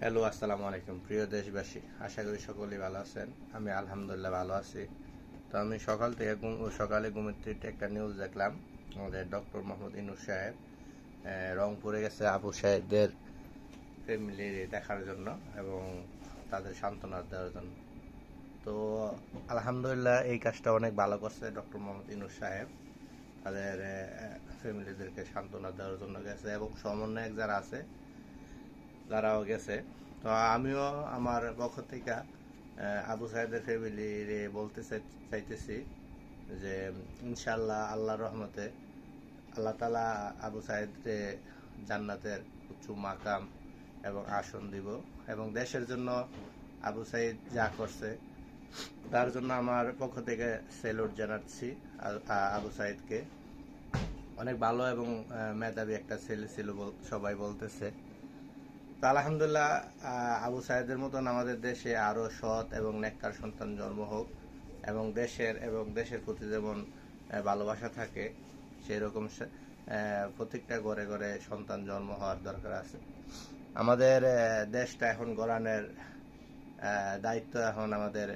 Hello, আসসালামু আলাইকুম প্রিয় দেশবাসী। আশা করি সকলেই ভালো আছেন। আমি আলহামদুলিল্লাহ ভালো আছি। তো আমি সকালে ঘুমের থেকে একটা নিউজ দেখলাম। আমাদের ডক্টর মোহাম্মদ ইউনূস সাহেব রংপুরে গেছে আবু সাহেবদের ফ্যামিলি দেখার জন্য এবং তাদের সান্ত্বনা দেওয়ার জন্য। তো আলহামদুলিল্লাহ এই কাজটা অনেক ভালো করছে ডক্টর মোহাম্মদ ইউনূস সাহেব। তাদের ফ্যামিলিদেরকে সান্ত্বনা দেওয়ার জন্য গেছে এবং সমন্বয়ক যারা আছে তারাও গেছে। তো আমিও আমার পক্ষ থেকে আবু সাইদের ফ্যামিলি বলতে চাইতেছি যে ইনশাল্লাহ আল্লাহর রহমতে আল্লাহ তালা আবু সাইদকে জান্নাতের উচ্চ মাকাম এবং আসন দিব এবং দেশের জন্য আবু সাইদ যা করছে তার জন্য আমার পক্ষ থেকে সেলুট জানাচ্ছি। আবু সাইদকে অনেক ভালো এবং মেধাবী একটা ছেলে ছিল সবাই বলতেছে। তো আলহামদুলিল্লাহ আবু সাইদের মতন আমাদের দেশে আরো সৎ এবং নেককার সন্তান জন্ম হোক এবং দেশের প্রতি যেমন ভালোবাসা থাকে সেই রকম প্রত্যেকটা ঘরে ঘরে সন্তান জন্ম হওয়ার দরকার আছে। আমাদের দেশটা এখন গড়ানোর দায়িত্ব এখন আমাদের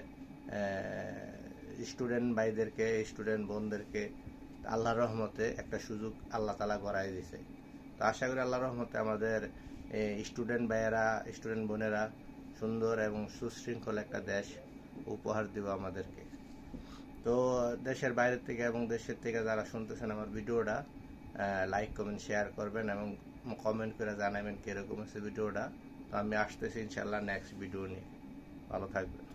স্টুডেন্ট ভাইদেরকে, স্টুডেন্ট বোনদেরকে আল্লাহর রহমতে একটা সুযোগ আল্লাহ তালা গড়াই দিছে। তো আশা করি আল্লাহর রহমতে আমাদের স্টুডেন্ট ভাইয়েরা, স্টুডেন্ট বোনেরা সুন্দর এবং সুশৃঙ্খল একটা দেশ উপহার দিব আমাদেরকে। তো দেশের বাইরে থেকে এবং দেশের থেকে যারা শুনতেছেন আমার ভিডিওটা, লাইক কমেন্ট শেয়ার করবেন এবং কমেন্ট করে জানাবেন কিরকম হচ্ছে ভিডিওটা। তো আমি আসতেছি ইনশাল্লাহ নেক্সট ভিডিও নিয়ে। ভালো থাকবেন।